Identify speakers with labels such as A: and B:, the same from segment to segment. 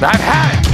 A: I've had it!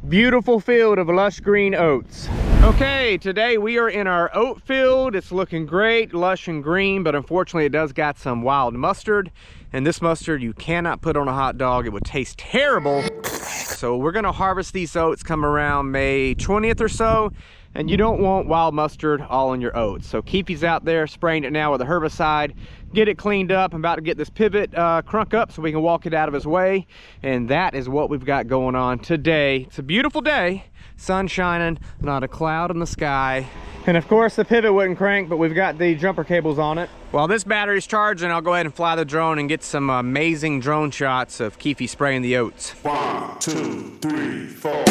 A: Beautiful field of lush green oats. Okay, today we are in our oat field. It's looking great, lush and green, but unfortunately it does got some wild mustard. And this mustard you cannot put on a hot dog. It would taste terrible. So we're gonna harvest these oats come around May 20th or so. And you don't want wild mustard all in your oats. So Keefe's out there spraying it now with a herbicide. Get it cleaned up. I'm about to get this pivot crunk up so we can walk it out of his way. And that is what we've got going on today. It's a beautiful day. Sun shining, not a cloud in the sky. And of course the pivot wouldn't crank, but we've got the jumper cables on it. While this battery's charging, I'll go ahead and fly the drone and get some amazing drone shots of Keefe spraying the oats.
B: 1, 2, 3, 4.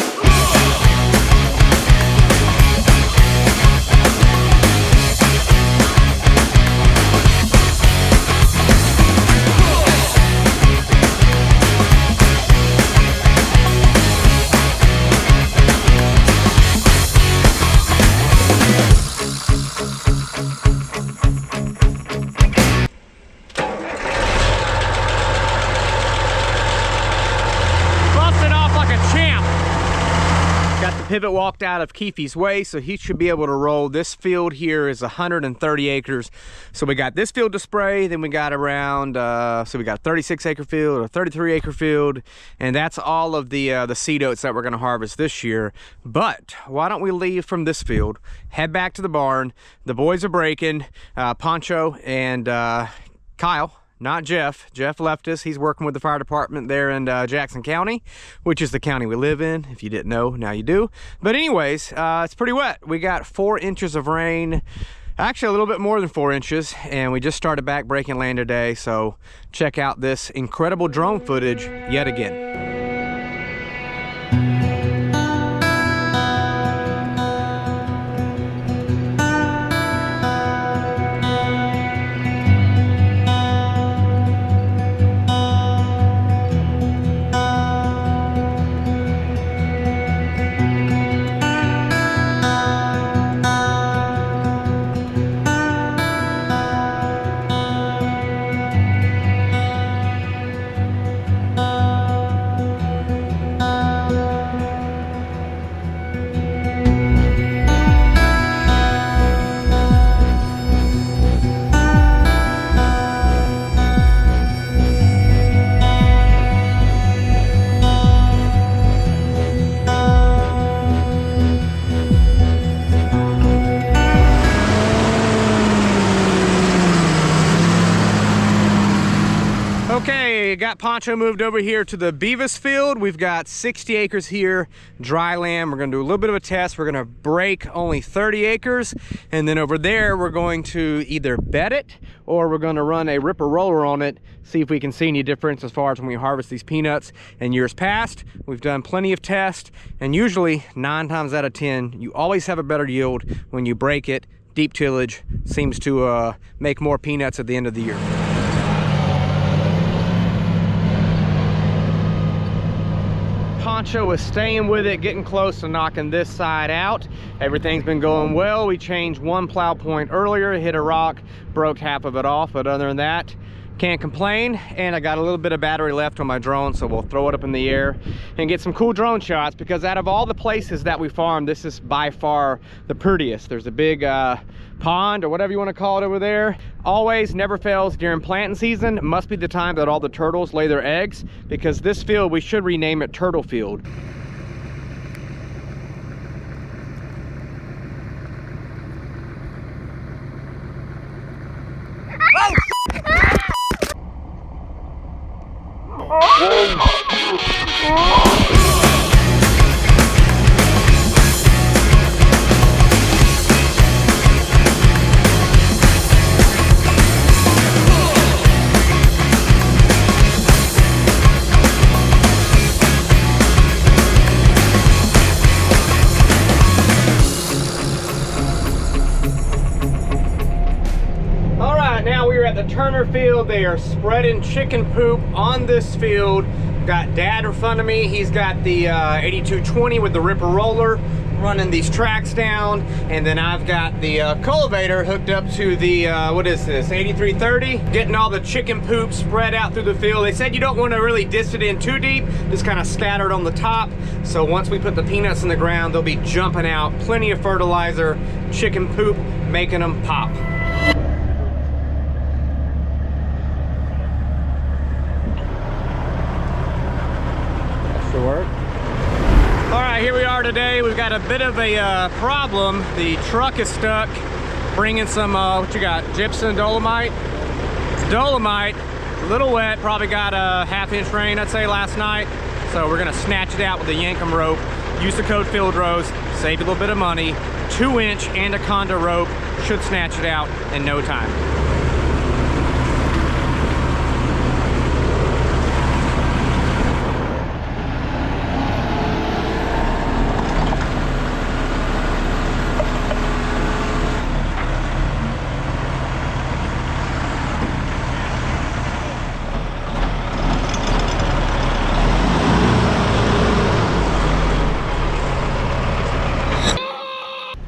A: Pivot walked out of Keefe's way, so he should be able to roll. This field here is 130 acres. So we got this field to spray, then we got around, so we got a 36 acre field, a 33 acre field, and that's all of the seed oats that we're gonna harvest this year. But why don't we leave from this field, head back to the barn. The boys are breaking, Poncho and Kyle. Not Jeff. Jeff left us. He's working with the fire department there in Jackson County, which is the county we live in. If you didn't know, now you do. But anyways, it's pretty wet. We got 4 inches of rain, actually a little bit more than 4 inches, and we just started back breaking land today. So check out this incredible drone footage yet again. Okay, got Poncho moved over here to the Beavis field. We've got 60 acres here, dry land. We're gonna do a little bit of a test. We're gonna break only 30 acres. And then over there, we're going to either bed it or we're gonna run a ripper roller on it, see if we can see any difference as far as when we harvest these peanuts. In years past, we've done plenty of tests, and usually 9 times out of 10, you always have a better yield when you break it. Deep tillage seems to make more peanuts at the end of the year. Poncho was staying with it, getting close to knocking this side out. Everything's been going well. We changed one plow point earlier, hit a rock, broke half of it off, but other than that, can't complain. And I got a little bit of battery left on my drone, so we'll throw it up in the air and get some cool drone shots, because out of all the places that we farm, this is by far the prettiest. There's a big pond or whatever you want to call it over there. Always, never fails during planting season. Must be the time that all the turtles lay their eggs, because this field, we should rename it Turtle Field. Turner field. They are spreading chicken poop on this field. Got Dad in front of me. He's got the 8220 with the ripper roller. running these tracks down, and then I've got the cultivator hooked up to the, what is this, 8330? Getting all the chicken poop spread out through the field. They said you don't want to really disc it in too deep, just kind of scattered on the top. So once we put the peanuts in the ground, they'll be jumping out. Plenty of fertilizer, chicken poop, making them pop. That should work. All right, here we are today. We've got a bit of a problem. The truck is stuck bringing some, what you got, gypsum, dolomite? Dolomite, a little wet, probably got a half-inch rain, I'd say, last night. So we're gonna snatch it out with a Yankum rope. Use the code field rows, save a little bit of money. 2-inch anaconda rope should snatch it out in no time.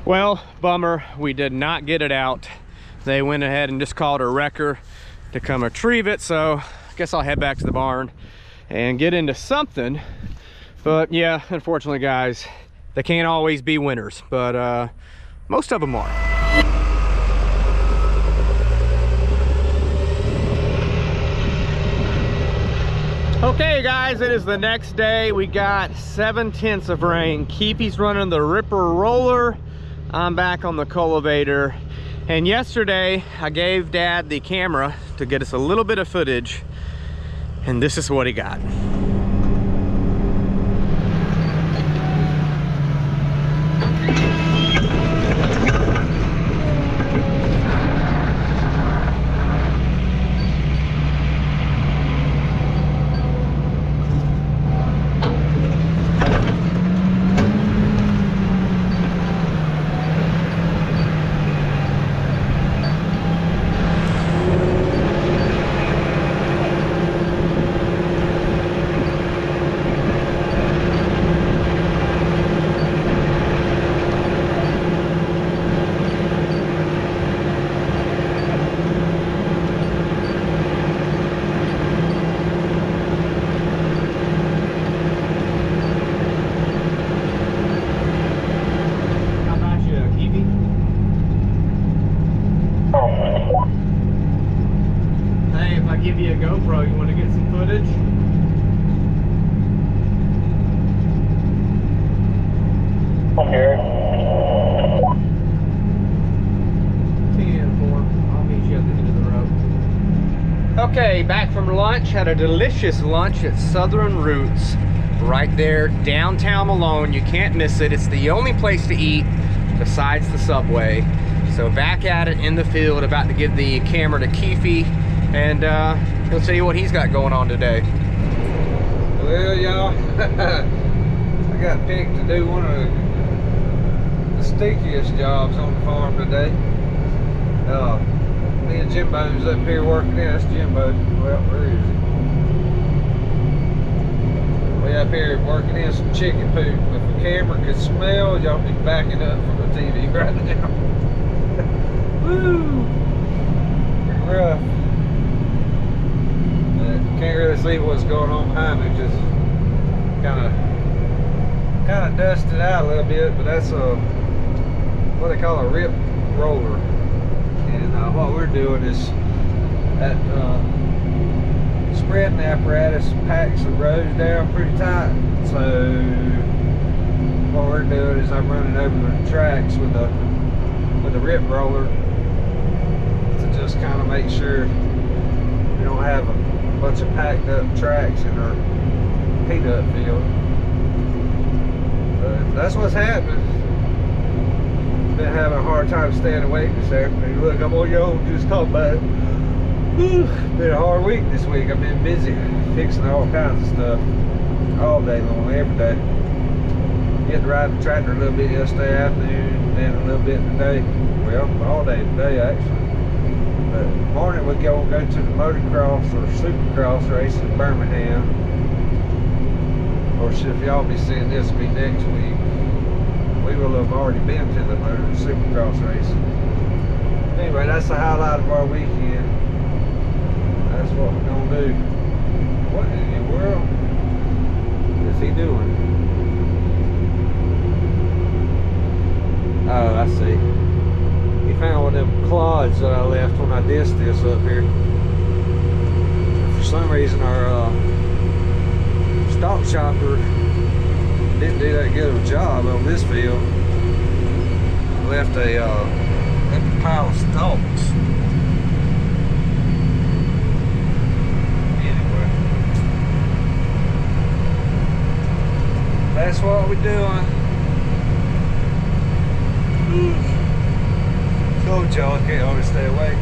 A: Well, bummer, we did not get it out. They went ahead and just called a wrecker to come retrieve it, so I guess I'll head back to the barn and get into something. But yeah, unfortunately, guys, they can't always be winners, but most of them are. Okay guys, it is the next day. We got 7/10 of rain. Keefe's running the ripper roller. I'm back on the cultivator. And yesterday I gave Dad the camera to get us a little bit of footage, and this is what he got. Give you a GoPro, you want to get some footage?
C: Okay.
A: 10-4. I'll meet you at the end of the road. Okay, back from lunch. Had a delicious lunch at Southern Roots, right there downtown Malone. You can't miss it. It's the only place to eat besides the Subway. So back at it in the field, about to give the camera to Keefe, and he'll tell you what he's got going on today.
D: Well, y'all, I got picked to do one of the stinkiest jobs on the farm today. Me and Jimbo's up here working in. That's Jimbo. Well, where is he? We up here working in some chicken poop. If the camera could smell, y'all be backing up from the TV right now. Woo! Rough. Can't really see what's going on behind me, just kind of dusted out a little bit, but that's what they call a rip roller. And what we're doing is that spreading apparatus packs the rows down pretty tight. So what we're doing is I'm running over the tracks with the rip roller to just kind of make sure we don't have a bunch of packed up tracks in our peanut field. But that's what's happening. Been having a hard time staying awake this afternoon. Look, I'm on your own just talking about it. Whew, been a hard week this week. I've been busy fixing all kinds of stuff all day long, every day. Getting to ride the tractor a little bit yesterday afternoon, then a little bit today. Well, all day today actually. But morning we go to the motocross or supercross race in Birmingham. Of course, if y'all be seeing this, it'll be next week. we will have already been to the Supercross race. Anyway, that's the highlight of our weekend. That's what we're gonna do. What in the world is he doing? Oh, I see. He found one of them clods that I left when I dissed this up here. For some reason, our stock chopper didn't do that good of a job on this field. I left a pile of stalks. Anyway, that's what we're doing. Told y'all I can't always stay awake.